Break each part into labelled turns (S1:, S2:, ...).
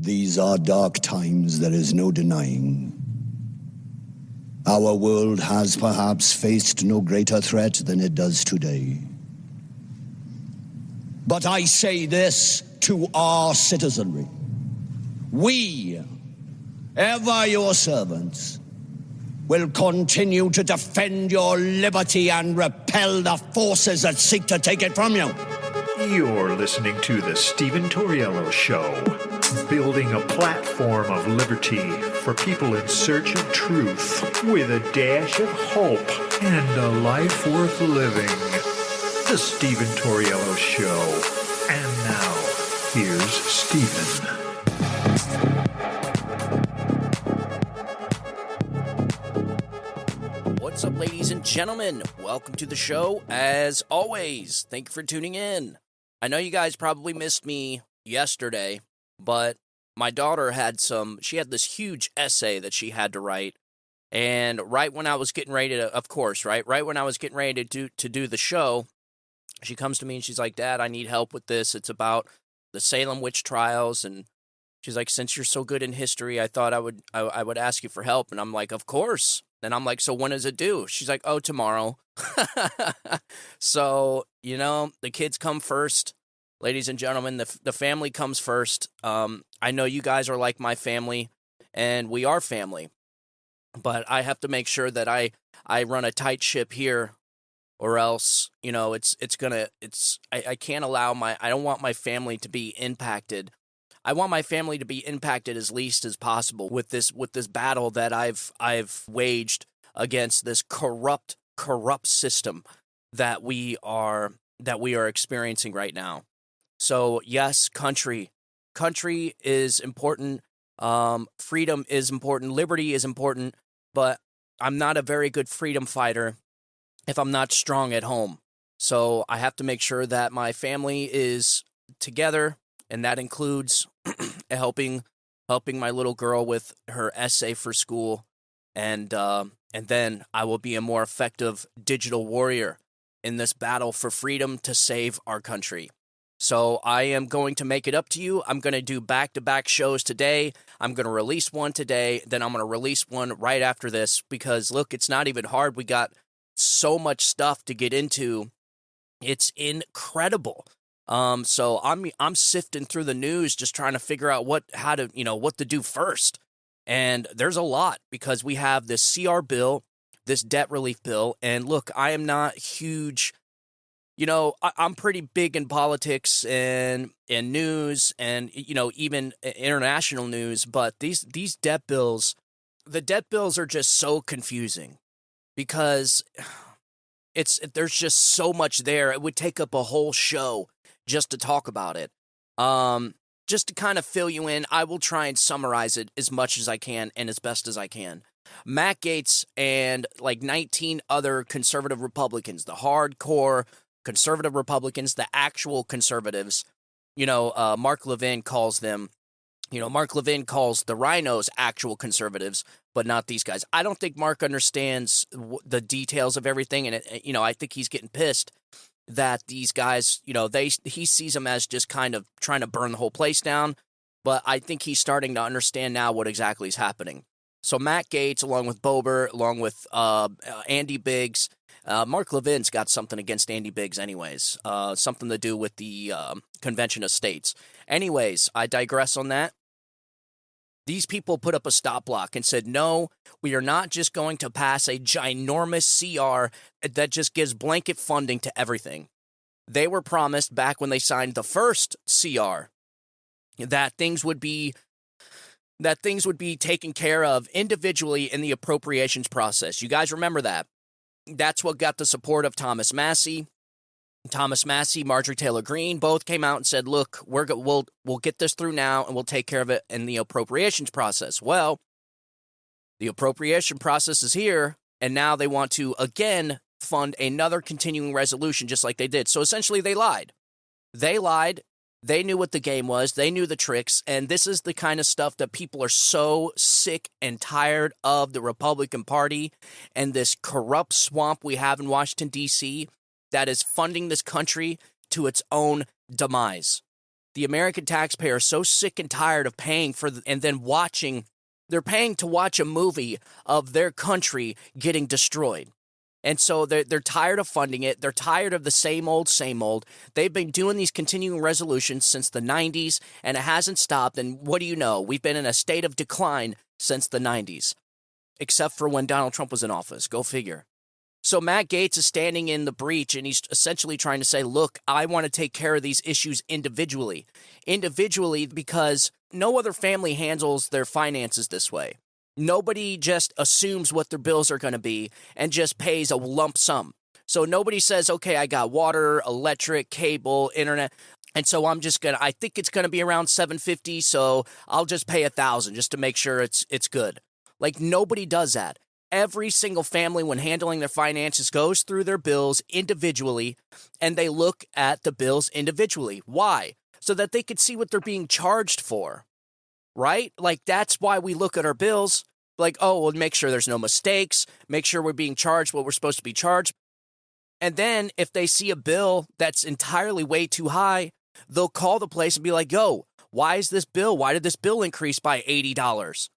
S1: These are dark times, there is no denying. Our world has perhaps faced no greater threat than it does today. But I say this to our citizenry. We, ever your servants, will continue to defend your liberty and repel the forces that seek to take it from you.
S2: You're listening to The Stephen Torriello Show, building a platform of liberty for people in search of truth with a dash of hope and a life worth living. The Stephen Torriello Show. And now, here's Stephen.
S3: What's up, ladies and gentlemen? Welcome to the show. As always, thank you for tuning in. I know you guys probably missed me yesterday, but my daughter had this huge essay that she had to write, and right when I was getting ready to, right when I was getting ready to do the show, she comes to me and she's like, "Dad, I need help with this. It's about the Salem witch trials," and she's like, "Since you're so good in history, I thought I would ask you for help." And I'm like, "Of course." And I'm like, "So when is it due?" She's like, "Oh, tomorrow." So, the kids come first. Ladies and gentlemen, the family comes first. I know you guys are like my family, and we are family. But I have to make sure that I run a tight ship here, or else, I can't allow I don't want my family to be impacted. I want my family to be impacted as least as possible with this battle that I've waged against this corrupt system that we are experiencing right now. So yes, country is important. Freedom is important. Liberty is important. But I'm not a very good freedom fighter if I'm not strong at home. So I have to make sure that my family is together, and that includes helping my little girl with her essay for school, and then I will be a more effective digital warrior in this battle for freedom to save our country. So I am going to make it up to you. I'm going to do back-to-back shows today. I'm going to release one today, then I'm going to release one right after this, because look, it's not even hard. We got so much stuff to get into. It's incredible. So I'm sifting through the news, just trying to figure out what to do first. And there's a lot, because we have this CR bill, this debt relief bill, and look, I am not huge. I'm pretty big in politics and news and, even international news, but these debt bills, the debt bills are just so confusing, because there's just so much there. It would take up a whole show just to talk about it. Just to kind of fill you in, I will try and summarize it as much as I can and as best as I can. Matt Gaetz and like 19 other conservative Republicans, the hardcore conservative Republicans, the actual conservatives, Mark Levin calls them, Mark Levin calls the rhinos actual conservatives, but not these guys. I don't think Mark understands the details of everything, and I think he's getting pissed that these guys, he sees them as just kind of trying to burn the whole place down, but I think he's starting to understand now what exactly is happening. So Matt Gaetz, along with Bober, along with Andy Biggs, Mark Levin's got something against Andy Biggs anyways, something to do with the Convention of States. Anyways, I digress on that. These people put up a stop block and said, no, we are not just going to pass a ginormous CR that just gives blanket funding to everything. They were promised back when they signed the first CR that things would be taken care of individually in the appropriations process. You guys remember that? That's what got the support of Thomas Massey, Marjorie Taylor Greene, both came out and said, look, we'll get this through now, and we'll take care of it in the appropriations process. Well, the appropriation process is here, and now they want to, again, fund another continuing resolution just like they did. So essentially, they lied. They knew what the game was. They knew the tricks. And this is the kind of stuff that people are so sick and tired of, the Republican Party and this corrupt swamp we have in Washington, D.C., that is funding this country to its own demise. The American taxpayer is so sick and tired of paying for and then watching. They're paying to watch a movie of their country getting destroyed. And so they're tired of funding it. They're tired of the same old, same old. They've been doing these continuing resolutions since the 90s, and it hasn't stopped. And what do you know? We've been in a state of decline since the 90s, except for when Donald Trump was in office. Go figure. So Matt Gaetz is standing in the breach, and he's essentially trying to say, look, I want to take care of these issues individually. Individually, because no other family handles their finances this way. Nobody just assumes what their bills are going to be and just pays a lump sum. So nobody says, okay, I got water, electric, cable, internet, and so I think it's going to be around $750, so I'll just pay $1,000 just to make sure it's good. Like, nobody does that. Every single family, when handling their finances, goes through their bills individually, and they look at the bills individually. Why? So that they could see what they're being charged for, right? Like, that's why we look at our bills. Like, oh, we'll make sure there's no mistakes, make sure we're being charged what we're supposed to be charged. And then if they see a bill that's entirely way too high, they'll call the place and be like, yo, why did this bill increase by $80?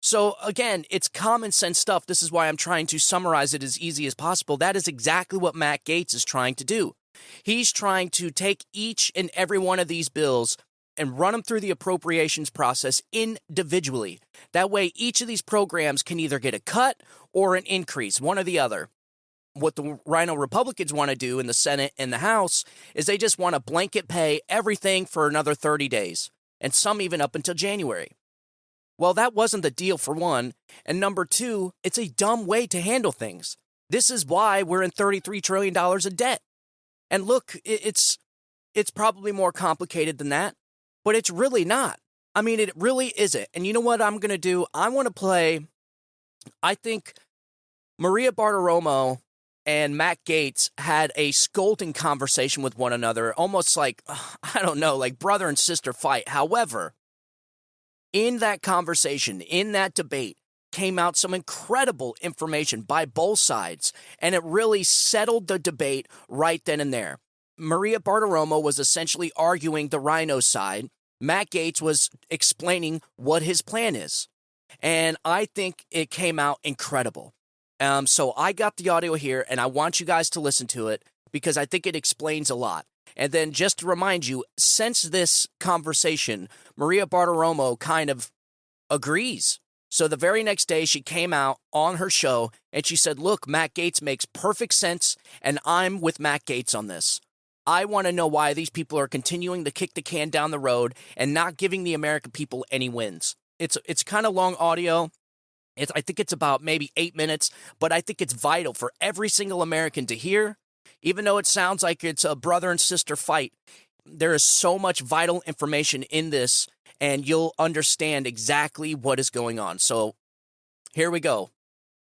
S3: So again, it's common sense stuff. This is why I'm trying to summarize it as easy as possible. That is exactly what Matt Gaetz is trying to do. He's trying to take each and every one of these bills and run them through the appropriations process individually. That way, each of these programs can either get a cut or an increase, one or the other. What the Rhino Republicans want to do in the Senate and the House is they just want to blanket pay everything for another 30 days, and some even up until January. Well, that wasn't the deal, for one, and number two, it's a dumb way to handle things. This is why we're in $33 trillion in debt. And look, it's probably more complicated than that. But it's really not. I mean, it really isn't. And you know what I'm going to do? I want to play, I think Maria Bartiromo and Matt Gaetz had a scolding conversation with one another, almost like, I don't know, like brother and sister fight. However, in that conversation, in that debate, came out some incredible information by both sides, and it really settled the debate right then and there. Maria Bartiromo was essentially arguing the Rhino side. Matt Gaetz was explaining what his plan is. And I think it came out incredible. So I got the audio here, and I want you guys to listen to it because I think it explains a lot. And then just to remind you, since this conversation, Maria Bartiromo kind of agrees. So the very next day, she came out on her show, and she said, look, Matt Gaetz makes perfect sense, and I'm with Matt Gaetz on this. I want to know why these people are continuing to kick the can down the road and not giving the American people any wins. It's kind of long audio. I think it's about maybe 8 minutes, but I think it's vital for every single American to hear. Even though it sounds like it's a brother and sister fight, there is so much vital information in this, and you'll understand exactly what is going on. So here we go.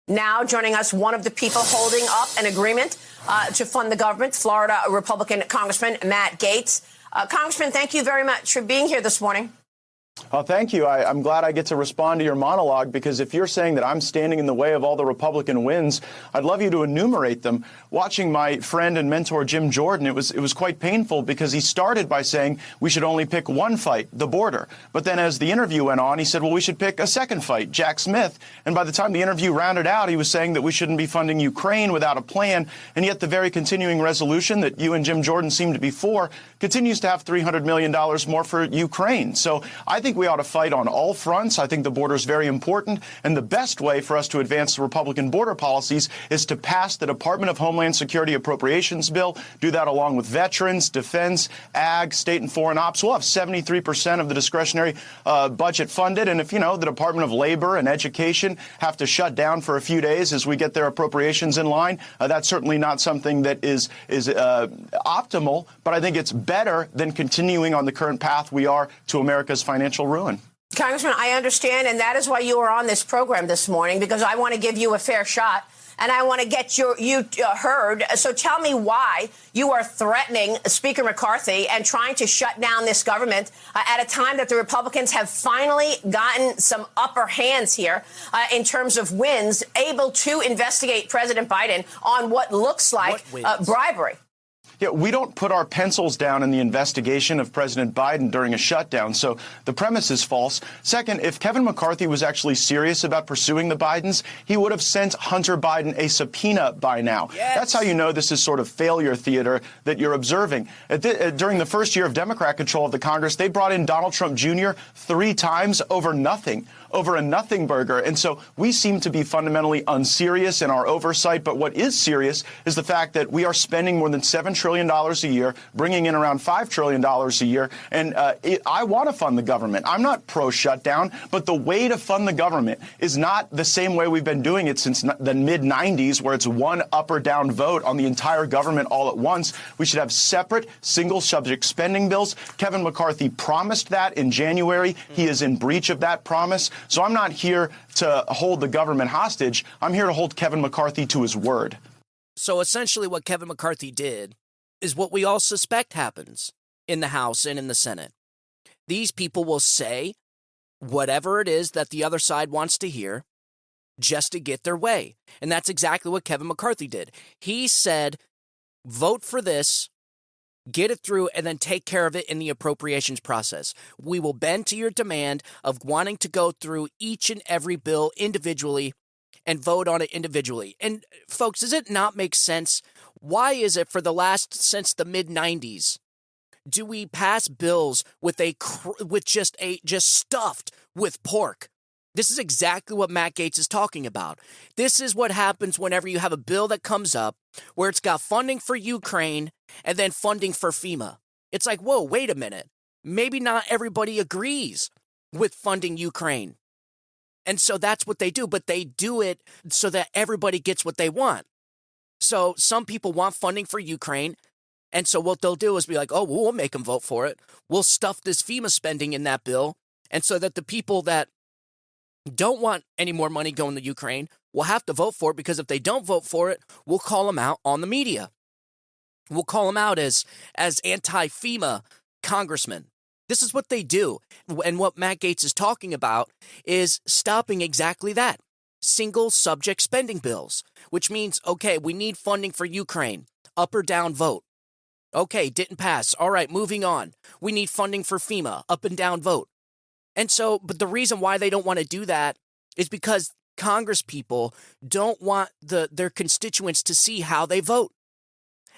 S4: Now joining us, one of the people holding up an agreement to fund the government, Florida Republican Congressman Matt Gaetz. Congressman, thank you very much for being here this morning.
S5: Thank you. I'm glad I get to respond to your monologue, because if you're saying that I'm standing in the way of all the Republican wins, I'd love you to enumerate them. Watching my friend and mentor Jim Jordan, it was quite painful, because he started by saying we should only pick one fight, the border. But then as the interview went on, he said, well, we should pick a second fight, Jack Smith. And by the time the interview rounded out, he was saying that we shouldn't be funding Ukraine without a plan. And yet the very continuing resolution that you and Jim Jordan seem to be for continues to have $300 million more for Ukraine. So I think we ought to fight on all fronts. I think the border is very important. And the best way for us to advance the Republican border policies is to pass the Department of Homeland Security appropriations bill, do that along with veterans, defense, ag, state and foreign ops. We'll have 73% of the discretionary budget funded. And if, the Department of Labor and Education have to shut down for a few days as we get their appropriations in line, that's certainly not something that is optimal. But I think it's better than continuing on the current path we are to America's financial ruin.
S4: Congressman, I understand, and that is why you are on this program this morning, because I want to give you a fair shot, and I want to get you heard. So tell me why you are threatening Speaker McCarthy and trying to shut down this government at a time that the Republicans have finally gotten some upper hands here in terms of wins, able to investigate President Biden on what looks like bribery.
S5: Yeah, we don't put our pencils down in the investigation of President Biden during a shutdown, so the premise is false. Second, if Kevin McCarthy was actually serious about pursuing the Bidens, he would have sent Hunter Biden a subpoena by now.
S3: Yes.
S5: That's how you know this is sort of failure theater that you're observing. During the first year of Democrat control of the Congress, they brought in Donald Trump Jr. 3 times over nothing. Over a nothing burger. And so we seem to be fundamentally unserious in our oversight. But what is serious is the fact that we are spending more than $7 trillion a year, bringing in around $5 trillion a year. And I want to fund the government. I'm not pro-shutdown, but the way to fund the government is not the same way we've been doing it since the mid-90s, where it's one up or down vote on the entire government all at once. We should have separate single-subject spending bills. Kevin McCarthy promised that in January. He is in breach of that promise. So I'm not here to hold the government hostage. I'm here to hold Kevin McCarthy to his word.
S3: So essentially what Kevin McCarthy did is what we all suspect happens in the House and in the Senate. These people will say whatever it is that the other side wants to hear just to get their way. And that's exactly what Kevin McCarthy did. He said, vote for this, get it through, and then take care of it in the appropriations process. We will bend to your demand of wanting to go through each and every bill individually and vote on it individually. And folks, does it not make sense? Why is it since the mid-90s, do we pass bills with just stuffed with pork? This is exactly what Matt Gaetz is talking about. This is what happens whenever you have a bill that comes up where it's got funding for Ukraine and then funding for FEMA. It's like, whoa, wait a minute. Maybe not everybody agrees with funding Ukraine. And so that's what they do, but they do it so that everybody gets what they want. So some people want funding for Ukraine, and so what they'll do is be like, oh, we'll make them vote for it. We'll stuff this FEMA spending in that bill, and so that the people that don't want any more money going to Ukraine will have to vote for it, because if they don't vote for it, we'll call them out on the media. We'll call them out as anti-FEMA congressmen. This is what they do. And what Matt Gaetz is talking about is stopping exactly that. Single subject spending bills, which means, okay, we need funding for Ukraine. Up or down vote. Okay, didn't pass. All right, moving on. We need funding for FEMA. Up and down vote. And so, but the reason why they don't want to do that is because Congress people don't want their constituents to see how they vote.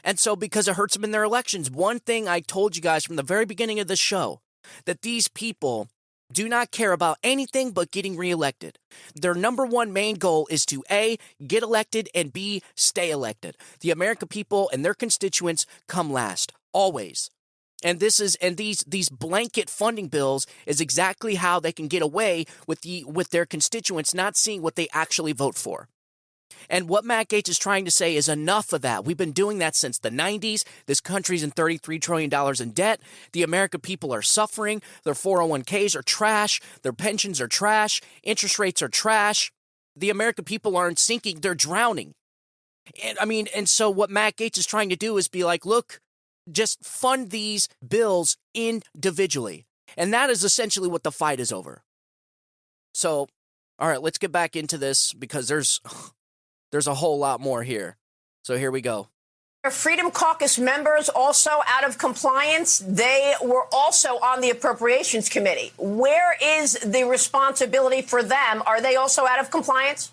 S3: And so because it hurts them in their elections. One thing I told you guys from the very beginning of the show, that these people do not care about anything but getting reelected. Their number one main goal is to A, get elected, and B, stay elected. The American people and their constituents come last, always. And these blanket funding bills is exactly how they can get away with their constituents not seeing what they actually vote for. And what Matt Gaetz is trying to say is enough of that. We've been doing that since the 90s. This country's in $33 trillion in debt. The American people are suffering. Their 401ks are trash. Their pensions are trash. Interest rates are trash. The American people aren't sinking. They're drowning. And so what Matt Gaetz is trying to do is be like, look, just fund these bills individually. And that is essentially what the fight is over. So, all right, let's get back into this because there's a whole lot more here. So here we go.
S4: Are Freedom Caucus members also out of compliance? They were also on the Appropriations Committee. Where is the responsibility for them? Are they also out of compliance?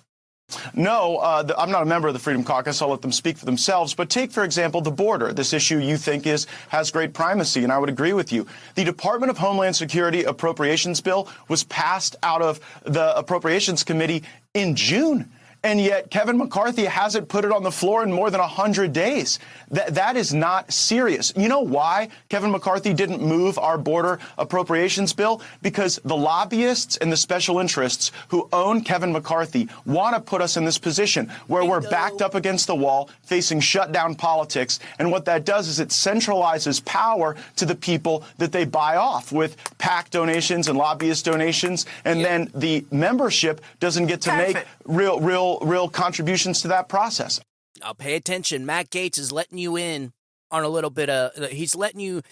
S5: No, I'm not a member of the Freedom Caucus. I'll let them speak for themselves. But take, for example, the border. This issue you think has great primacy, and I would agree with you. The Department of Homeland Security appropriations bill was passed out of the Appropriations Committee in June. And yet Kevin McCarthy hasn't put it on the floor in more than 100 days. That is not serious. You know why Kevin McCarthy didn't move our border appropriations bill? Because the lobbyists and the special interests who own Kevin McCarthy want to put us in this position where we're backed up against the wall, facing shutdown politics. And what that does is it centralizes power to the people that they buy off with PAC donations and lobbyist donations. And then the membership doesn't get to make real contributions to that process.
S3: Now pay attention. Matt Gaetz is letting you in on a little bit of, he's leading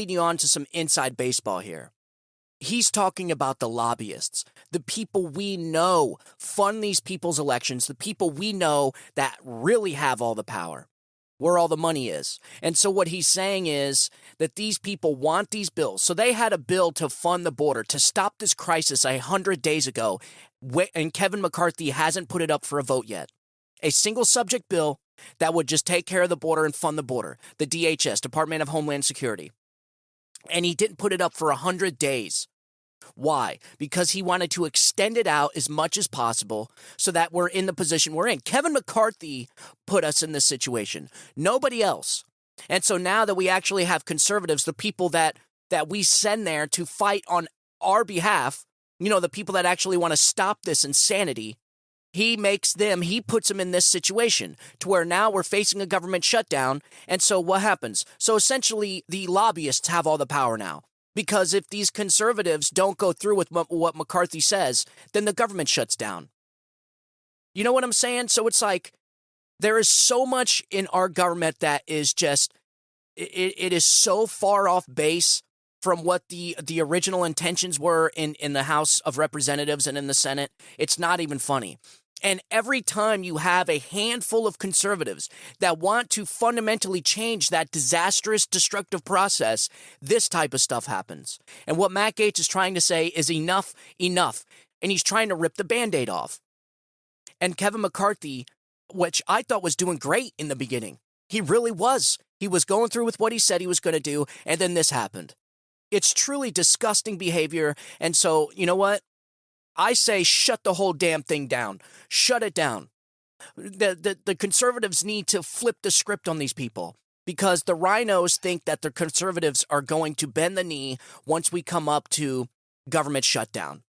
S3: you on to some inside baseball here. He's talking about the lobbyists, the people we know fund these people's elections, the people we know that really have all the power. where all the money is. And so what he's saying is that these people want these bills. So they had a bill to fund the border, to stop this crisis 100 days ago, and Kevin McCarthy hasn't put it up for a vote yet. A single subject bill that would just take care of the border and fund the border, the DHS, Department of Homeland Security. And he didn't put it up for 100 days. Why? Because he wanted to extend it out as much as possible so that we're in the position we're in. Kevin McCarthy put us in this situation. Nobody else. And so now that we actually have conservatives, the people that we send there to fight on our behalf, the people that actually want to stop this insanity, he puts them in this situation to where now we're facing a government shutdown. And so what happens? So essentially the lobbyists have all the power now. Because if these conservatives don't go through with what McCarthy says, then the government shuts down. You know what I'm saying? So it's like there is so much in our government that is just, it is so far off base from what the original intentions were in the House of Representatives and in the Senate. It's not even funny. And every time you have a handful of conservatives that want to fundamentally change that disastrous, destructive process, this type of stuff happens. And what Matt Gaetz is trying to say is enough. And he's trying to rip the Band-Aid off. And Kevin McCarthy, which I thought was doing great in the beginning. He really was. He was going through with what he said he was going to do, and then this happened. It's truly disgusting behavior. And so, you know what? I say shut the whole damn thing down. Shut it down. The conservatives need to flip the script on these people because the rhinos think that the conservatives are going to bend the knee once we come up to government shutdown.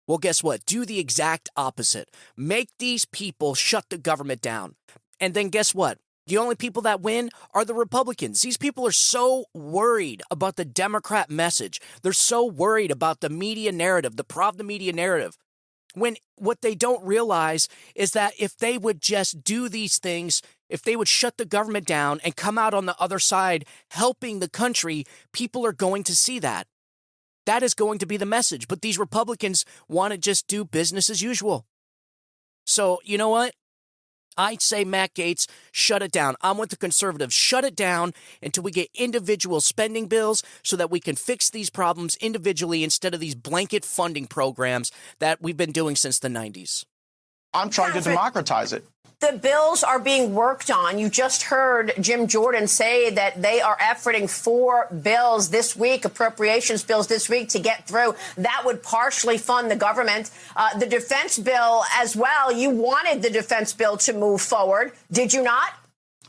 S3: Well, guess what? Do the exact opposite. Make these people shut the government down. And then guess what? The only people that win are the Republicans. These people are so worried about the Democrat message. They're so worried about the media narrative, the Pravda media narrative. When what they don't realize is that if they would just do these things, if they would shut the government down and come out on the other side helping the country, people are going to see that. That is going to be the message. But these Republicans want to just do business as usual. So, you know what? I'd say, Matt Gaetz, shut it down. I'm with the conservatives. Shut it down until we get individual spending bills so that we can fix these problems individually instead of these blanket funding programs that we've been doing since the 90s.
S5: I'm trying to democratize it.
S4: The bills are being worked on. You just heard Jim Jordan say that they are efforting 4 bills this week, appropriations bills this week to get through. That would partially fund the government. The defense bill as well. You wanted the defense bill to move forward. Did you not?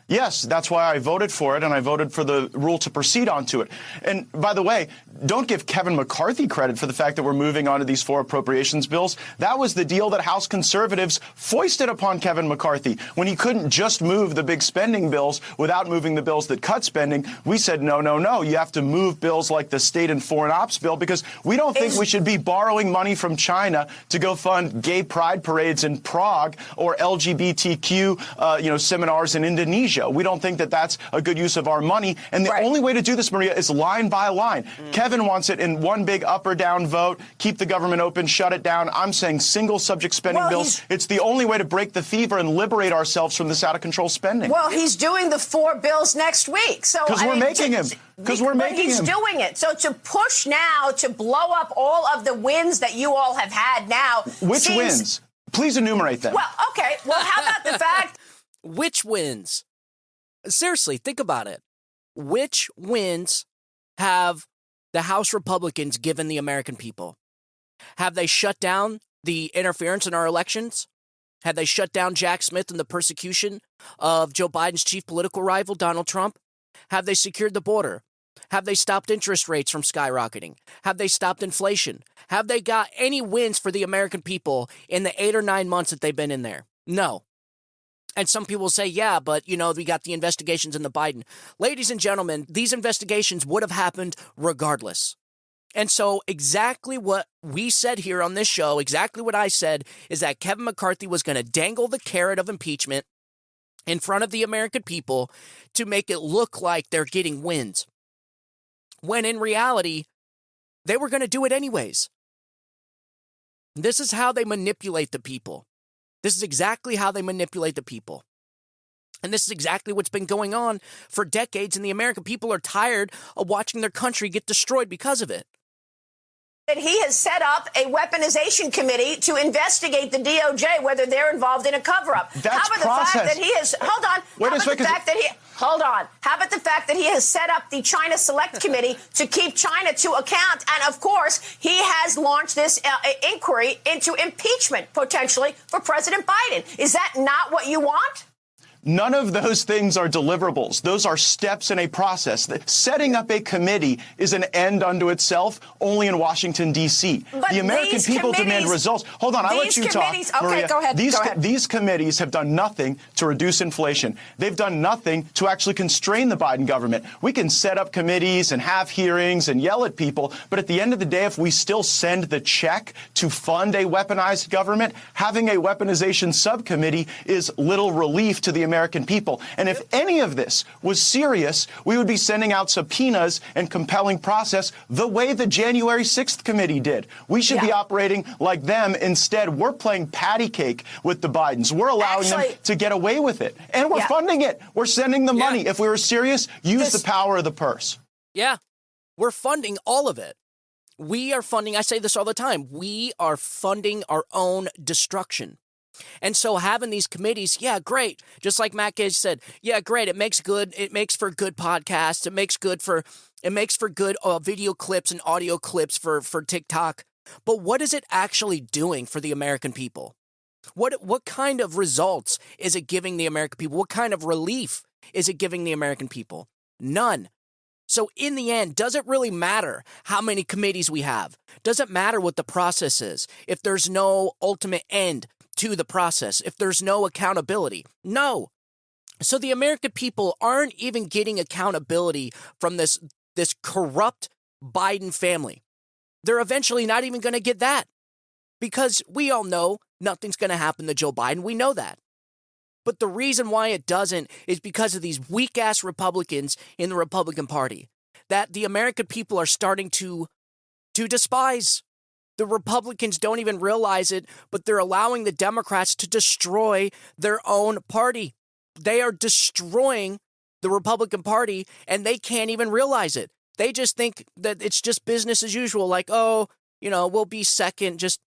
S5: Yes, that's why I voted for it, and I voted for the rule to proceed onto it. And by the way, don't give Kevin McCarthy credit for the fact that we're moving on to these 4 appropriations bills. That was the deal that House conservatives foisted upon Kevin McCarthy. When he couldn't just move the big spending bills without moving the bills that cut spending, we said, no, no, no. You have to move bills like the state and foreign ops bill because we don't think we should be borrowing money from China to go fund gay pride parades in Prague or LGBTQ, seminars in Indonesia. We don't think that that's a good use of our money. And the only way to do this, Maria, is line by line. Kevin wants it in one big up or down vote, keep the government open, shut it down. I'm saying single subject spending bills. It's the only way to break the fever and liberate ourselves from this out of control spending.
S4: Well, he's doing the 4 bills next week. So
S5: because we're making him. Because we're making him.
S4: He's doing it. So to push now to blow up all of the wins that you all have had now.
S5: Which wins? Please enumerate them.
S4: Well, okay. Well, how about the fact?
S3: Which wins? Seriously, think about it. Which wins have the House Republicans given the American people? Have they shut down the interference in our elections? Have they shut down Jack Smith and the persecution of Joe Biden's chief political rival, Donald Trump? Have they secured the border? Have they stopped interest rates from skyrocketing? Have they stopped inflation? Have they got any wins for the American people in the 8 or 9 months that they've been in there? No. And some people say, yeah, but, we got the investigations in the Biden. Ladies and gentlemen, these investigations would have happened regardless. And so exactly what we said here on this show, exactly what I said, is that Kevin McCarthy was going to dangle the carrot of impeachment in front of the American people to make it look like they're getting wins. When in reality, they were going to do it anyways. This is how they manipulate the people. This is exactly how they manipulate the people. And this is exactly what's been going on for decades, and the American people are tired of watching their country get destroyed because of it.
S4: That he has set up a weaponization committee to investigate the DOJ, whether they're involved in a cover-up.
S5: That's
S4: How about
S5: process.
S4: the fact that he has, hold on,
S5: Wait
S4: how
S5: a
S4: about
S5: second.
S4: the fact that he, hold on, how about the fact that he has set up the China Select Committee to keep China to account, and of course, he has launched this inquiry into impeachment, potentially, for President Biden. Is that not what you want?
S5: None of those things are deliverables. Those are steps in a process. Setting up a committee is an end unto itself, only in Washington, D.C.
S4: But
S5: the American people demand results. Hold on, I'll let you talk.
S4: Okay,
S5: Maria,
S4: go ahead.
S5: These committees have done nothing to reduce inflation. They've done nothing to actually constrain the Biden government. We can set up committees and have hearings and yell at people, but at the end of the day, if we still send the check to fund a weaponized government, having a weaponization subcommittee is little relief to the American people. And if any of this was serious, we would be sending out subpoenas and compelling process the way the January 6th committee did. We should be operating like them. Instead, we're playing patty cake with the Bidens. We're allowing them to get away with it. And we're funding it. We're sending the money. If we were serious, use the power of the purse.
S3: Yeah, we're funding all of it. We are funding, I say this all the time, we are funding our own destruction. And so having these committees, yeah, great. Just like Matt Gaetz said, yeah, great. It makes for good podcasts. It makes for good video clips and audio clips for TikTok. But what is it actually doing for the American people? What kind of results is it giving the American people? What kind of relief is it giving the American people? None. So in the end, does it really matter how many committees we have? Does it matter what the process is if there's no ultimate end to the process, if there's no accountability? No. So the American people aren't even getting accountability from this corrupt Biden family. They're eventually not even going to get that because we all know nothing's going to happen to Joe Biden. We know that. But the reason why it doesn't is because of these weak-ass Republicans in the Republican Party that the American people are starting to despise. The Republicans don't even realize it, but they're allowing the Democrats to destroy their own party. They are destroying the Republican Party, and they can't even realize it. They just think that it's just business as usual, like, oh, we'll be second, just,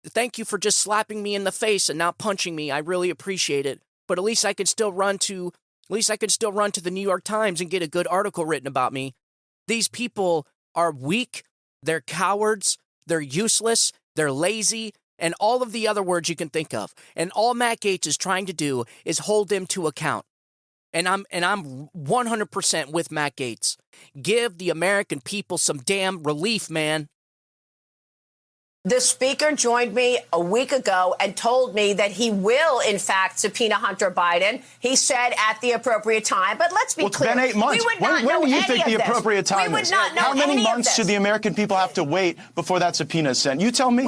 S3: thank you for just slapping me in the face and not punching me. I really appreciate it. But at least I could still run to the New York Times and get a good article written about me. These people are weak. They're cowards. They're useless. They're lazy. And all of the other words you can think of. And all Matt Gaetz is trying to do is hold them to account. And I'm 100% with Matt Gaetz. Give the American people some damn relief, man.
S4: The speaker joined me a week ago and told me that he will, in fact, subpoena Hunter Biden. He said at the appropriate time. But let's be clear.
S5: It's been 8 months.
S4: When
S5: do you think the appropriate time is? How many months should the American people have to wait before that subpoena is sent? You tell me.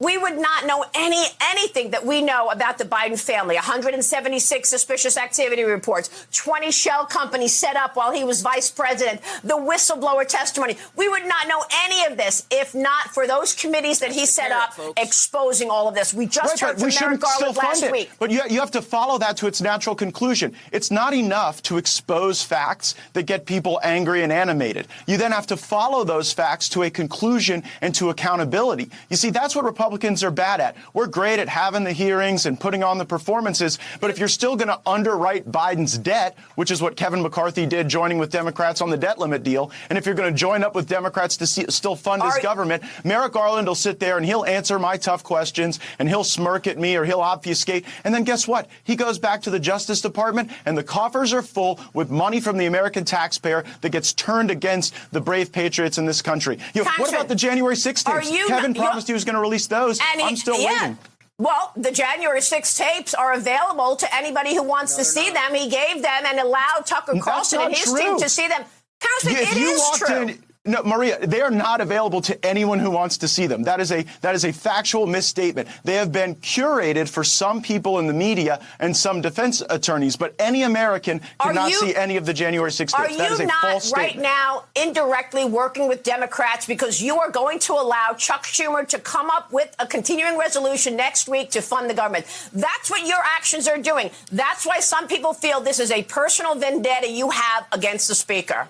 S4: We would not know anything that we know about the Biden family. 176 suspicious activity reports, 20 shell companies set up while he was vice president, the whistleblower testimony. We would not know any of this if not for those committees that he set up exposing all of this. We just heard from Merrick Garland last week.
S5: But you have to follow that to its natural conclusion. It's not enough to expose facts that get people angry and animated. You then have to follow those facts to a conclusion and to accountability. You see, that's what Republicans are bad at. We're great at having the hearings and putting on the performances, but if you're still going to underwrite Biden's debt, which is what Kevin McCarthy did joining with Democrats on the debt limit deal, and if you're going to join up with Democrats to still fund his government, Merrick Garland will sit there and he'll answer my tough questions and he'll smirk at me or he'll obfuscate. And then guess what? He goes back to the Justice Department and the coffers are full with money from the American taxpayer that gets turned against the brave patriots in this country. What about the January 6th tapes? Kevin promised he was going to release those. I'm still waiting.
S4: Well, the January 6th tapes are available to anybody who wants to see them. He gave them and allowed Tucker Carlson and his team to see them. Congressman, it is true.
S5: No, Maria, they are not available to anyone who wants to see them. That is a factual misstatement. They have been curated for some people in the media and some defense attorneys, but any American cannot see any of the January 6th tapes. That is a false statement.
S4: Are you not right now indirectly working with Democrats because you are going to allow Chuck Schumer to come up with a continuing resolution next week to fund the government? That's what your actions are doing. That's why some people feel this is a personal vendetta you have against the Speaker.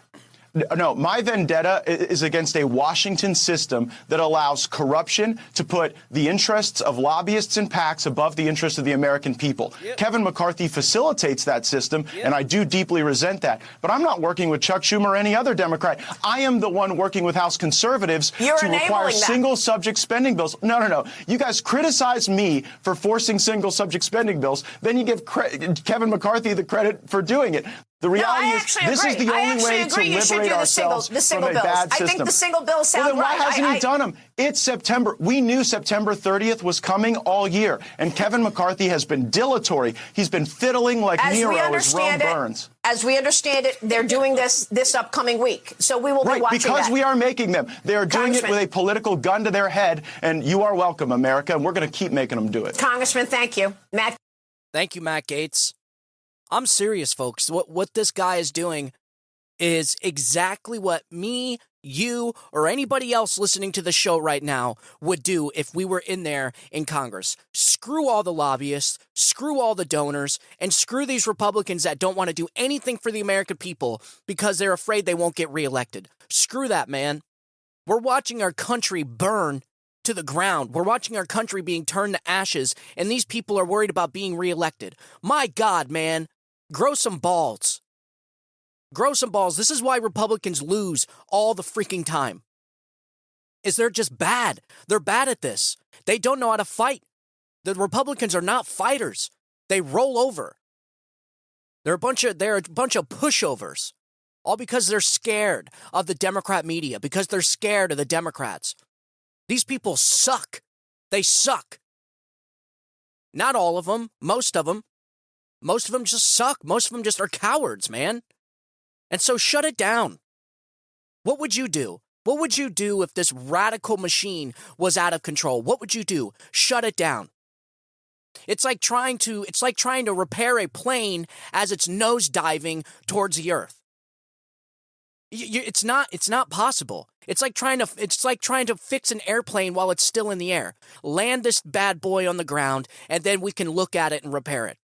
S5: No, my vendetta is against a Washington system that allows corruption to put the interests of lobbyists and PACs above the interests of the American people. Yep. Kevin McCarthy facilitates that system, and I do deeply resent that. But I'm not working with Chuck Schumer or any other Democrat. I am the one working with House conservatives to require single-subject spending bills. No. You guys criticize me for forcing single-subject spending bills. Then you give Kevin McCarthy the credit for doing it. The reality is, this is the only way to liberate ourselves from a bad system.
S4: I think the single bills sound
S5: right. Well, then why
S4: right.
S5: hasn't he done them? It's September. We knew September 30th was coming all year, and Kevin McCarthy has been dilatory. He's been fiddling like Nero as Rome burns.
S4: As we understand it, they're doing this upcoming week. So we will be watching
S5: because
S4: that.
S5: We are making them. They are doing it with a political gun to their head, and you are welcome, America, and we're going to keep making them do it.
S4: Congressman, thank you. Matt.
S3: Thank you, Matt Gaetz. I'm serious, folks. What this guy is doing is exactly what me, you, or anybody else listening to the show right now would do if we were in there in Congress. Screw all the lobbyists, screw all the donors, and screw these Republicans that don't want to do anything for the American people because they're afraid they won't get reelected. Screw that, man. We're watching our country burn to the ground. We're watching our country being turned to ashes, and these people are worried about being reelected. My God, man. Grow some balls. Grow some balls. This is why Republicans lose all the freaking time. Is they're just bad. They're bad at this. They don't know how to fight. The Republicans are not fighters. They roll over. They're a bunch of pushovers. All because they're scared of the Democrat media, because they're scared of the Democrats. These people suck. They suck. Not all of them, most of them. Most of them just suck. Most of them just are cowards, man. And so shut it down. What would you do? What would you do if this radical machine was out of control? What would you do? Shut it down. It's like trying to repair a plane as it's nosediving towards the earth. It's not possible. It's like trying to fix an airplane while it's still in the air. Land this bad boy on the ground, and then we can look at it and repair it.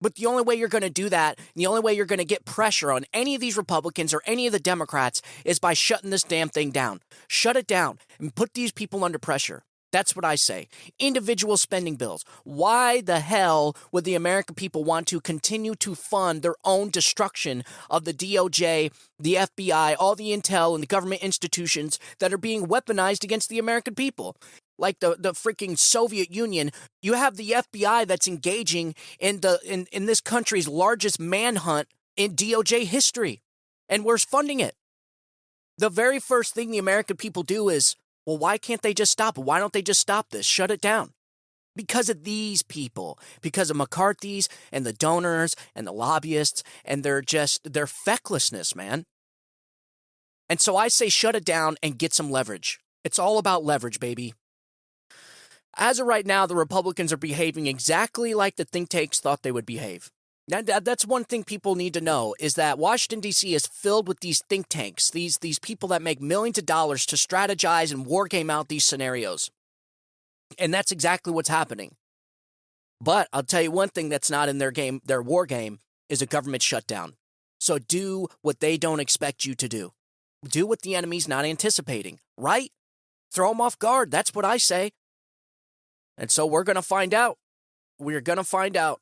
S3: But the only way you're going to do that, and the only way you're going to get pressure on any of these Republicans or any of the Democrats is by shutting this damn thing down. Shut it down and put these people under pressure. That's what I say. Individual spending bills. Why the hell would the American people want to continue to fund their own destruction of the DOJ, the FBI, all the intel and the government institutions that are being weaponized against the American people? Like the freaking Soviet Union, you have the FBI that's engaging in this country's largest manhunt in DOJ history, and we're funding it. The very first thing the American people do is, well, why can't they just stop it? Why don't they just stop this? Shut it down. Because of these people, because of McCarthy's and the donors and the lobbyists and their fecklessness, man. And so I say shut it down and get some leverage. It's all about leverage, baby. As of right now, the Republicans are behaving exactly like the think tanks thought they would behave. That's one thing people need to know, is that Washington, D.C. is filled with these think tanks, these people that make millions of dollars to strategize and war game out these scenarios. And that's exactly what's happening. But I'll tell you one thing that's not in their war game, is a government shutdown. So do what they don't expect you to do. Do what the enemy's not anticipating, right? Throw them off guard. That's what I say. And so we're going to find out. We're going to find out.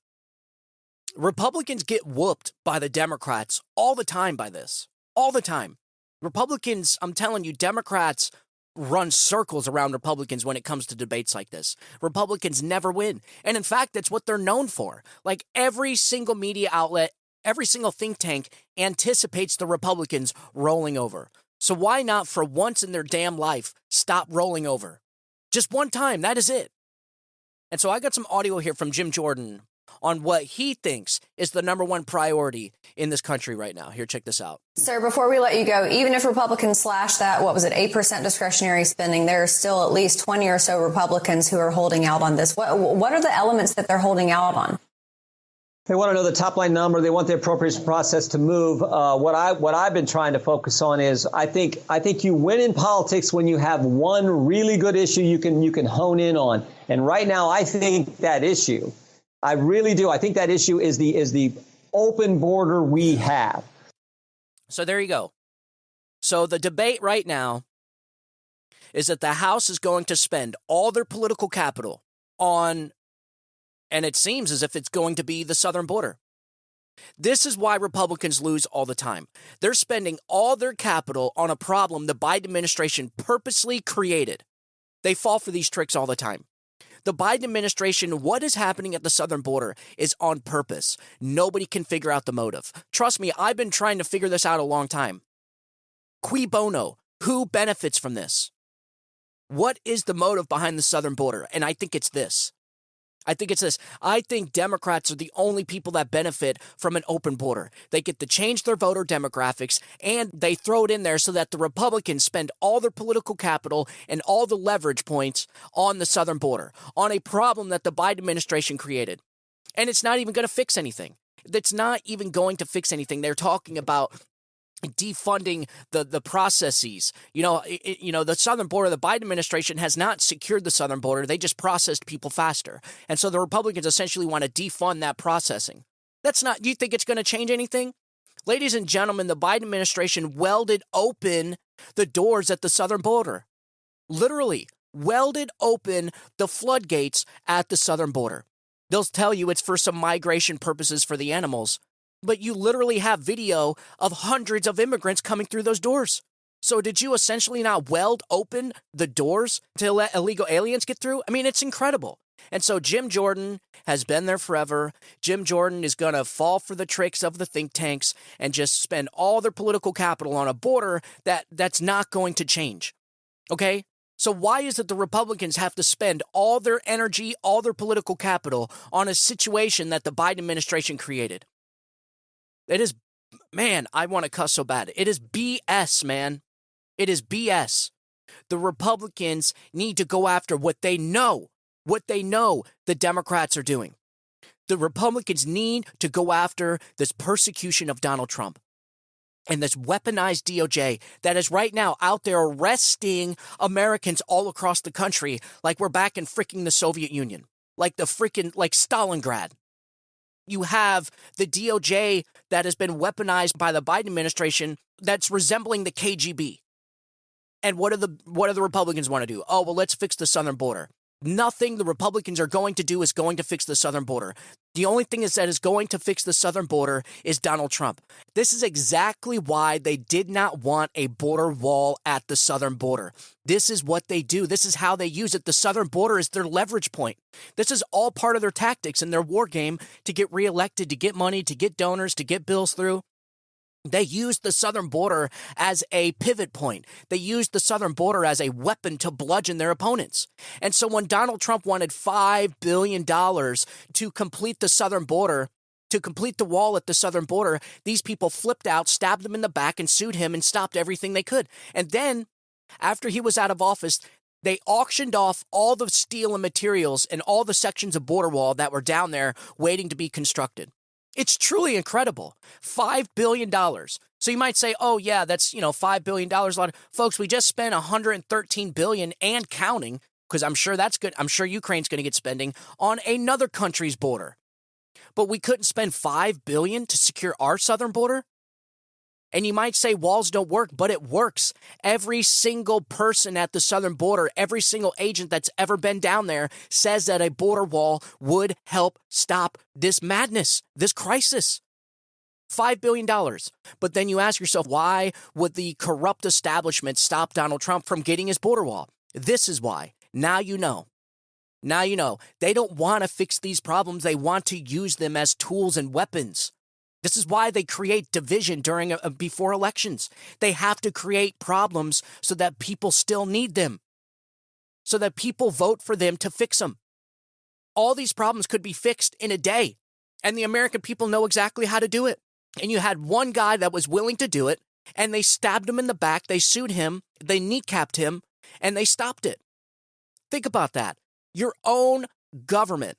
S3: Republicans get whooped by the Democrats all the time by this. All the time. Republicans, I'm telling you, Democrats run circles around Republicans when it comes to debates like this. Republicans never win. And in fact, that's what they're known for. Like every single media outlet, every single think tank anticipates the Republicans rolling over. So why not, for once in their damn life, stop rolling over? Just one time, that is it. And so I got some audio here from Jim Jordan on what he thinks is the number one priority in this country right now. Here, check this out.
S6: Sir, before we let you go, even if Republicans slash that, 8% discretionary spending, there are still at least 20 or so Republicans who are holding out on this. What are the elements that they're holding out on?
S7: They want to know the top line number. They want the appropriation process to move. What I've been trying to focus on is I think you win in politics when you have one really good issue you can hone in on. And right now, I think that issue, I really do. I think that issue is the open border we have.
S3: So there you go. So the debate right now is that the House is going to spend all their political capital on, and it seems as if it's going to be the southern border. This is why Republicans lose all the time. They're spending all their capital on a problem the Biden administration purposely created. They fall for these tricks all the time. The Biden administration, what is happening at the southern border is on purpose. Nobody can figure out the motive. Trust me, I've been trying to figure this out a long time. Cui bono? Who benefits from this? What is the motive behind the southern border? And I think it's this. I think Democrats are the only people that benefit from an open border. They get to change their voter demographics, and they throw it in there so that the Republicans spend all their political capital and all the leverage points on the southern border, on a problem that the Biden administration created. And it's not even going to fix anything. It's not even going to fix anything. They're talking about defunding the processes. The southern border, the Biden administration has not secured the southern border. They just processed people faster. And so the Republicans essentially want to defund that processing. Do you think it's going to change anything? Ladies and gentlemen, the Biden administration welded open the doors at the southern border. Literally welded open the floodgates at the southern border. They'll tell you it's for some migration purposes for the animals. But you literally have video of hundreds of immigrants coming through those doors. So did you essentially not weld open the doors to let illegal aliens get through? I mean, it's incredible. And so Jim Jordan has been there forever. Jim Jordan is going to fall for the tricks of the think tanks and just spend all their political capital on a border that's not going to change. Okay? So why is it the Republicans have to spend all their energy, all their political capital on a situation that the Biden administration created? It is, man, I want to cuss so bad. It is BS, man. It is BS. The Republicans need to go after what they know the Democrats are doing. The Republicans need to go after this persecution of Donald Trump and this weaponized DOJ that is right now out there arresting Americans all across the country like we're back in freaking the Soviet Union, like Stalingrad. You have the DOJ that has been weaponized by the Biden administration that's resembling the KGB. And what do the Republicans want to do? Oh, well, let's fix the southern border. Nothing the Republicans are going to do is going to fix the southern border. The only thing that is going to fix the southern border is Donald Trump. This is exactly why they did not want a border wall at the southern border. This is what they do. This is how they use it. The southern border is their leverage point. This is all part of their tactics and their war game to get reelected, to get money, to get donors, to get bills through. They used the southern border as a pivot point. They used the southern border as a weapon to bludgeon their opponents. And so when Donald Trump wanted $5 billion to complete the southern border, to complete the wall at the southern border, these people flipped out, stabbed him in the back, and sued him and stopped everything they could. And then, after he was out of office, they auctioned off all the steel and materials and all the sections of border wall that were down there waiting to be constructed. It's truly incredible. $5 billion. So you might say, oh, yeah, that's, $5 billion. A lot. Folks, we just spent $113 billion and counting, because I'm sure that's good. I'm sure Ukraine's going to get spending on another country's border. But we couldn't spend $5 billion to secure our southern border? And you might say walls don't work, but it works. Every single person at the southern border, every single agent that's ever been down there says that a border wall would help stop this madness, this crisis. $5 billion. But then you ask yourself, why would the corrupt establishment stop Donald Trump from getting his border wall? This is why. Now you know. Now you know. They don't want to fix these problems. They want to use them as tools and weapons. This is why they create division before elections. They have to create problems so that people still need them, so that people vote for them to fix them. all these problems could be fixed in a day. And the American people know exactly how to do it. And you had one guy that was willing to do it, and they stabbed him in the back, they sued him, they kneecapped him, and they stopped it. Think about that. Your own government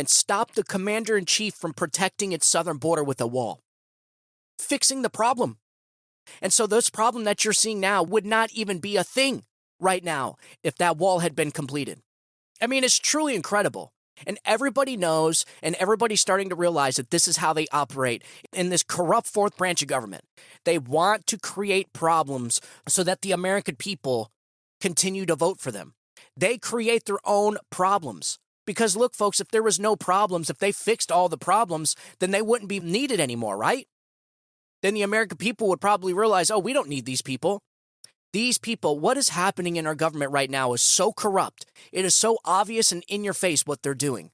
S3: stopped the commander-in-chief from protecting its southern border with a wall, fixing the problem. And so this problem that you're seeing now would not even be a thing right now if that wall had been completed. I mean, it's truly incredible. And everybody knows, and everybody's starting to realize that this is how they operate in this corrupt fourth branch of government. They want to create problems so that the American people continue to vote for them. They create their own problems. Because look, folks, if there was no problems, if they fixed all the problems, then they wouldn't be needed anymore, right? Then the American people would probably realize, oh, we don't need these people. These people, what is happening in our government right now is so corrupt. It is so obvious and in your face what they're doing.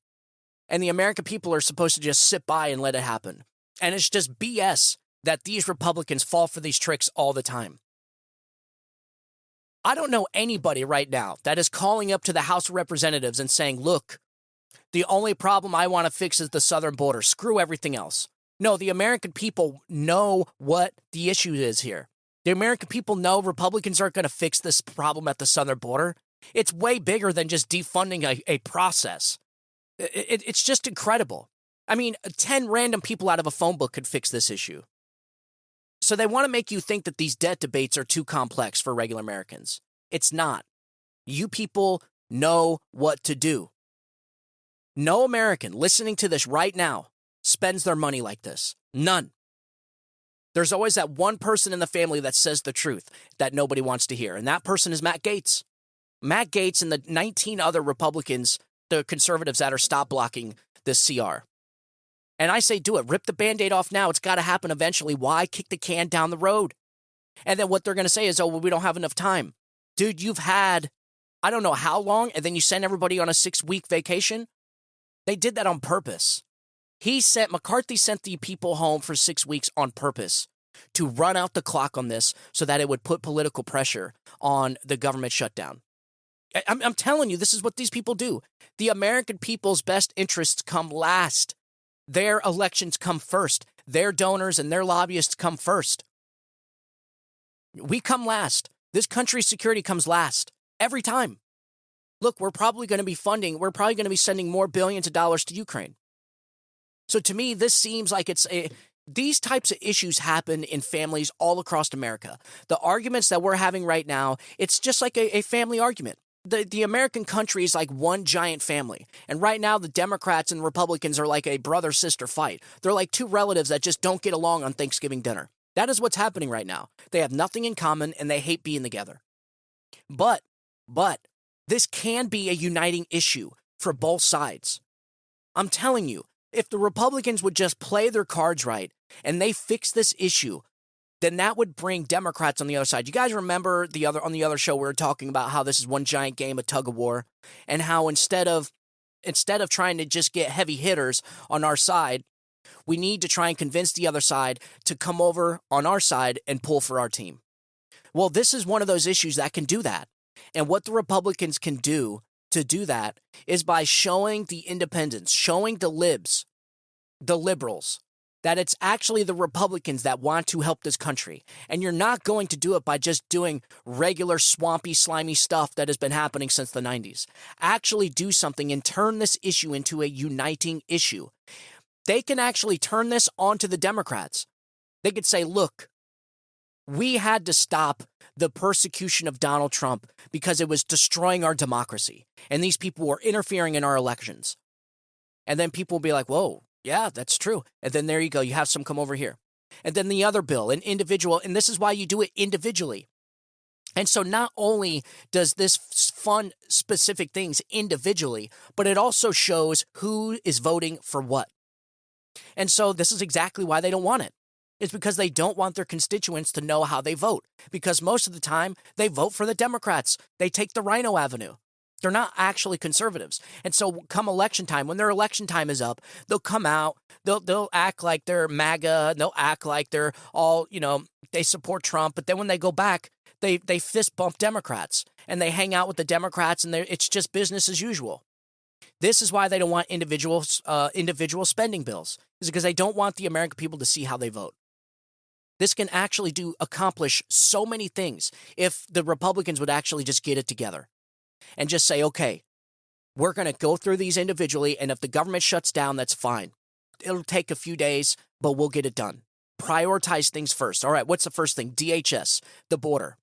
S3: And the American people are supposed to just sit by and let it happen. And it's just BS that these Republicans fall for these tricks all the time. I don't know anybody right now that is calling up to the House of Representatives and saying, look, the only problem I want to fix is the southern border. Screw everything else. No, the American people know what the issue is here. The American people know Republicans aren't going to fix this problem at the southern border. It's way bigger than just defunding a process. It's just incredible. I mean, 10 random people out of a phone book could fix this issue. So they want to make you think that these debt debates are too complex for regular Americans. It's not. You people know what to do. No American listening to this right now spends their money like this. None. There's always that one person in the family that says the truth that nobody wants to hear, and that person is Matt Gaetz. Matt Gaetz and the 19 other Republicans, the conservatives that are stop blocking this CR. And I say do it. Rip the Band-Aid off now. It's got to happen eventually. Why kick the can down the road? And then what they're going to say is, oh, well, we don't have enough time. Dude, you've had, I don't know how long, and then you send everybody on a 6-week vacation? They did that on purpose. McCarthy sent the people home for 6 weeks on purpose to run out the clock on this so that it would put political pressure on the government shutdown. I'm telling you, this is what these people do. The American people's best interests come last. Their elections come first. Their donors and their lobbyists come first. We come last. This country's security comes last. Every time. Look, we're probably going to be sending more billions of dollars to Ukraine. So to me, this seems like these types of issues happen in families all across America. The arguments that we're having right now, it's just like a family argument. The American country is like one giant family. And right now, the Democrats and Republicans are like a brother-sister fight. They're like two relatives that just don't get along on Thanksgiving dinner. That is what's happening right now. They have nothing in common, and they hate being together. But this can be a uniting issue for both sides. I'm telling you, if the Republicans would just play their cards right and they fix this issue, then that would bring Democrats on the other side. You guys remember on the other show we were talking about how this is one giant game of tug of war, and how instead of trying to just get heavy hitters on our side, we need to try and convince the other side to come over on our side and pull for our team. Well, this is one of those issues that can do that. And what the Republicans can do to do that is by showing the independents, showing the libs, the liberals, that it's actually the Republicans that want to help this country. And you're not going to do it by just doing regular swampy, slimy stuff that has been happening since the 90s. Actually do something and turn this issue into a uniting issue. They can actually turn this onto the Democrats. They could say, look, we had to stop the persecution of Donald Trump because it was destroying our democracy. And these people were interfering in our elections. And then people will be like, whoa, yeah, that's true. And then there you go. You have some come over here. And then the other bill, an individual. And this is why you do it individually. And so not only does this fund specific things individually, but it also shows who is voting for what. And so this is exactly why they don't want it. It's because they don't want their constituents to know how they vote. Because most of the time, they vote for the Democrats. They take the Rhino Avenue. They're not actually conservatives. And so come election time, when their election time is up, they'll come out, they'll act like they're MAGA, they'll act like they're all, they support Trump. But then when they go back, they fist bump Democrats and they hang out with the Democrats, and it's just business as usual. This is why they don't want individual spending bills, is because they don't want the American people to see how they vote. This can actually accomplish so many things if the Republicans would actually just get it together and just say, okay, we're going to go through these individually, and if the government shuts down, that's fine. It'll take a few days, but we'll get it done. Prioritize things first. All right, what's the first thing? DHS, the border.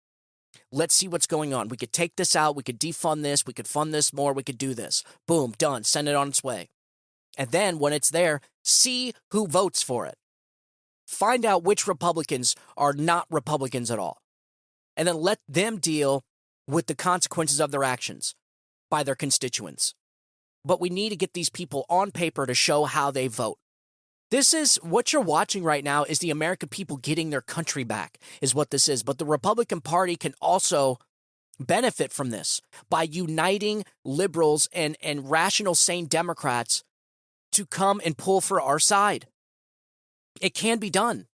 S3: Let's see what's going on. We could take this out. We could defund this. We could fund this more. We could do this. Boom, done. Send it on its way. And then when it's there, see who votes for it. Find out which Republicans are not Republicans at all. And then let them deal with the consequences of their actions by their constituents. But we need to get these people on paper to show how they vote. This is what you're watching right now is the American people getting their country back is what this is. But the Republican Party can also benefit from this by uniting liberals and rational, sane Democrats to come and pull for our side. It can be done.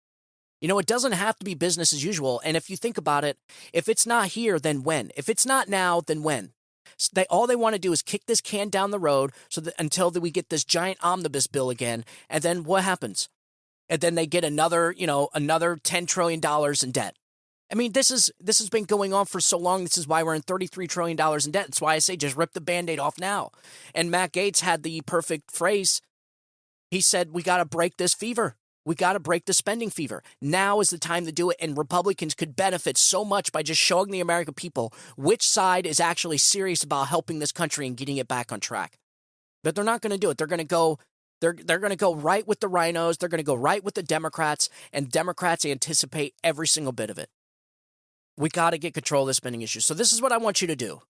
S3: You know, it doesn't have to be business as usual. And if you think about it, if it's not here, then when? If it's not now, then when? All they want to do is kick this can down the road until we get this giant omnibus bill again. And then what happens? And then they get another $10 trillion in debt. I mean, this has been going on for so long. This is why we're in $33 trillion in debt. That's why I say just rip the Band-Aid off now. And Matt Gaetz had the perfect phrase. He said, we got to break this fever. We got to break the spending fever. Now is the time to do it, and Republicans could benefit so much by just showing the American people which side is actually serious about helping this country and getting it back on track. But they're not going to do it. They're going to go. They're going to go right with the rhinos. They're going to go right with the Democrats, and Democrats anticipate every single bit of it. We got to get control of the spending issue. So this is what I want you to do.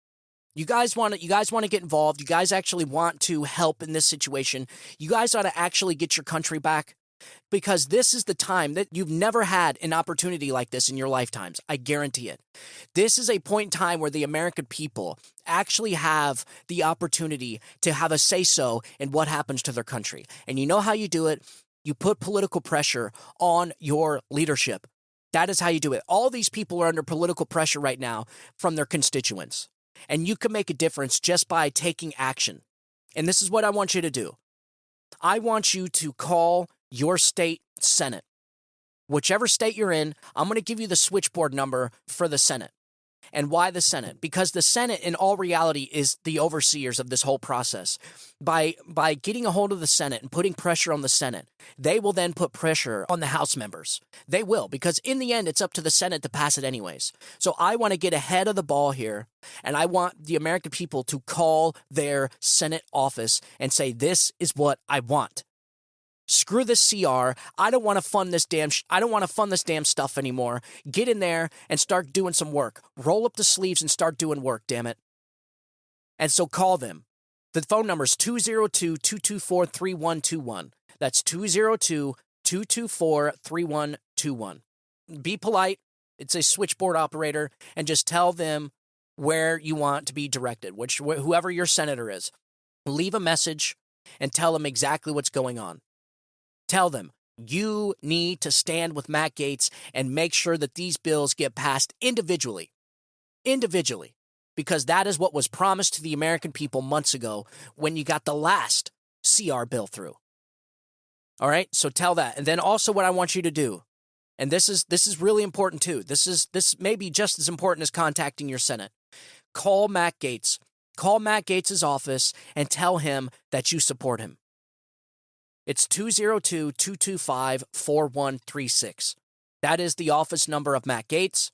S3: You guys want to get involved. You guys actually want to help in this situation. You guys ought to actually get your country back. Because this is the time that you've never had an opportunity like this in your lifetimes. I guarantee it. This is a point in time where the American people actually have the opportunity to have a say-so in what happens to their country. And you know how you do it? You put political pressure on your leadership. That is how you do it. All these people are under political pressure right now from their constituents. And you can make a difference just by taking action. And this is what I want you to do. I want you to call your state Senate. Whichever state you're in, I'm going to give you the switchboard number for the Senate. And why the Senate? Because the Senate, in all reality, is the overseers of this whole process. By getting a hold of the Senate and putting pressure on the Senate, they will then put pressure on the House members. They will, because in the end, it's up to the Senate to pass it anyways. So I want to get ahead of the ball here, and I want the American people to call their Senate office and say, this is what I want. Screw this CR. I don't want to fund this damn stuff anymore. Get in there and start doing some work. Roll up the sleeves and start doing work, damn it. And so call them. The phone number is 202-224-3121. That's 202-224-3121. Be polite. It's a switchboard operator, and just tell them where you want to be directed, whoever your senator is. Leave a message and tell them exactly what's going on. Tell them you need to stand with Matt Gaetz and make sure that these bills get passed individually, because that is what was promised to the American people months ago when you got the last CR bill through. All right, so tell that. And then also what I want you to do, and this is really important too. This may be just as important as contacting your Senate. Call Matt Gaetz. Call Matt Gaetz's office and tell him that you support him. It's 202-225-4136. That is the office number of Matt Gaetz.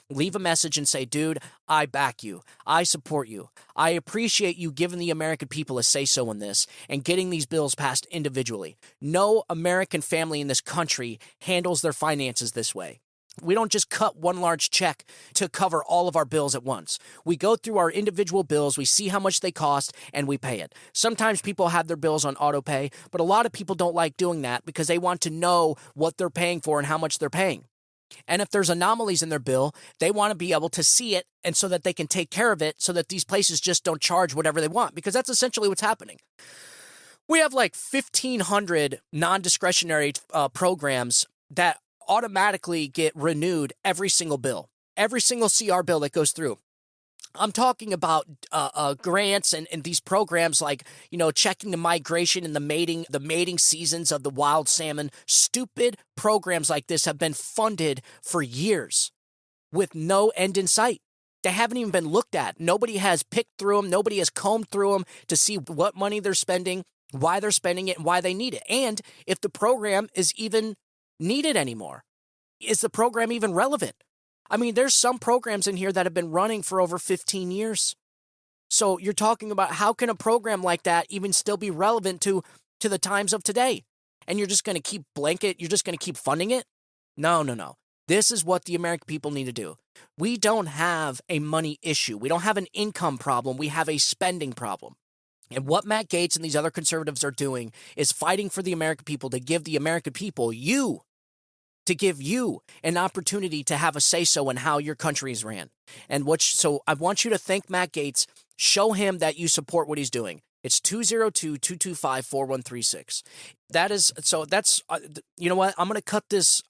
S3: Leave a message and say, dude, I back you. I support you. I appreciate you giving the American people a say-so in this and getting these bills passed individually. No American family in this country handles their finances this way. We don't just cut one large check to cover all of our bills at once. We go through our individual bills, we see how much they cost, and we pay it. Sometimes people have their bills on auto pay, but a lot of people don't like doing that because they want to know what they're paying for and how much they're paying. And if there's anomalies in their bill, they want to be able to see it, and so that they can take care of it so that these places just don't charge whatever they want, because that's essentially what's happening. We have like 1,500 non-discretionary programs that automatically get renewed every single bill, every single CR bill that goes through. I'm talking about grants and these programs like, checking the migration and the mating seasons of the wild salmon. Stupid programs like this have been funded for years with no end in sight. They haven't even been looked at. Nobody has picked through them. Nobody has combed through them to see what money they're spending, why they're spending it, and why they need it. And if the program is even needed anymore. Is the program even relevant? I mean, there's some programs in here that have been running for over 15 years. So you're talking about how can a program like that even still be relevant to the times of today? And you're just going to keep you're just going to keep funding it? No. This is what the American people need to do. We don't have a money issue. We don't have an income problem. We have a spending problem. And what Matt Gaetz and these other conservatives are doing is fighting for the American people to give the American people, to give you an opportunity to have a say-so in how your country is ran. So I want you to thank Matt Gaetz. Show him that you support what he's doing. It's 202-225-4136. That's you know what? I'm going to cut this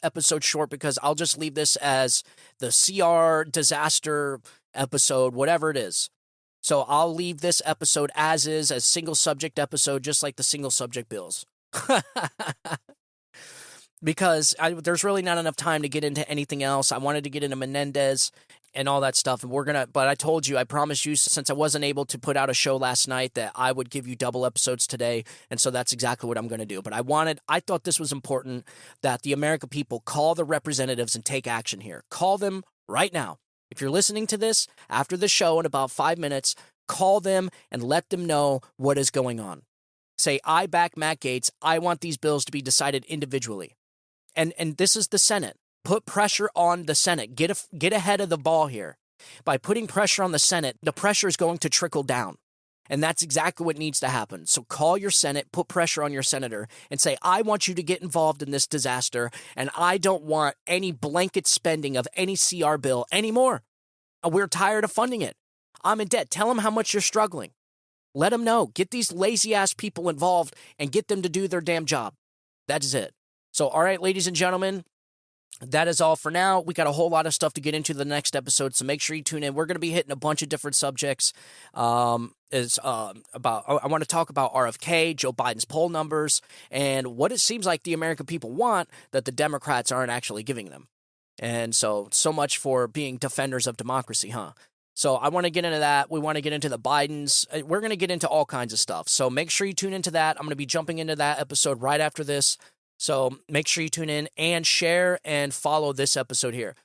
S3: episode short because I'll just leave this as the CR disaster episode, whatever it is. So I'll leave this episode as is, as single subject episode, just like the single subject bills. Because there's really not enough time to get into anything else. I wanted to get into Menendez and all that stuff. And but I told you, I promised you, since I wasn't able to put out a show last night, that I would give you double episodes today. And so that's exactly what I'm going to do. But I thought this was important that the American people call the representatives and take action here. Call them right now. If you're listening to this after the show in about 5 minutes, call them and let them know what is going on. Say, I back Matt Gaetz. I want these bills to be decided individually. And this is the Senate. Put pressure on the Senate. Get ahead of the ball here. By putting pressure on the Senate, the pressure is going to trickle down. And that's exactly what needs to happen. So call your Senate, put pressure on your senator, and say, I want you to get involved in this disaster, and I don't want any blanket spending of any CR bill anymore. We're tired of funding it. I'm in debt. Tell them how much you're struggling. Let them know. Get these lazy-ass people involved and get them to do their damn job. That is it. So, all right, ladies and gentlemen, that is all for now. We got a whole lot of stuff to get into the next episode, so make sure you tune in. We're going to be hitting a bunch of different subjects. I want to talk about RFK, Joe Biden's poll numbers, and what it seems like the American people want that the Democrats aren't actually giving them. And so much for being defenders of democracy, huh? So I want to get into that. We want to get into the Bidens. We're going to get into all kinds of stuff. So make sure you tune into that. I'm going to be jumping into that episode right after this. So make sure you tune in and share and follow this episode here.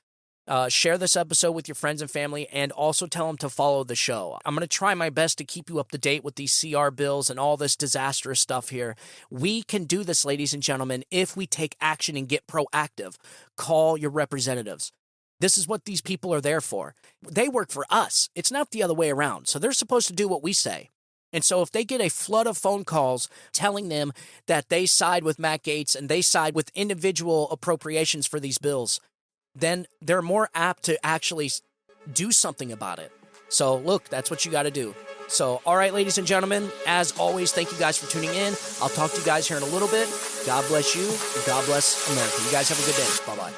S3: Share this episode with your friends and family, and also tell them to follow the show. I'm going to try my best to keep you up to date with these CR bills and all this disastrous stuff here. We can do this, ladies and gentlemen, if we take action and get proactive. Call your representatives. This is what these people are there for. They work for us. It's not the other way around. So they're supposed to do what we say. And so if they get a flood of phone calls telling them that they side with Matt Gaetz and they side with individual appropriations for these bills, then they're more apt to actually do something about it. So look, that's what you got to do. So, all right, ladies and gentlemen, as always, thank you guys for tuning in. I'll talk to you guys here in a little bit. God bless you. God bless America. You guys have a good day. Bye-bye.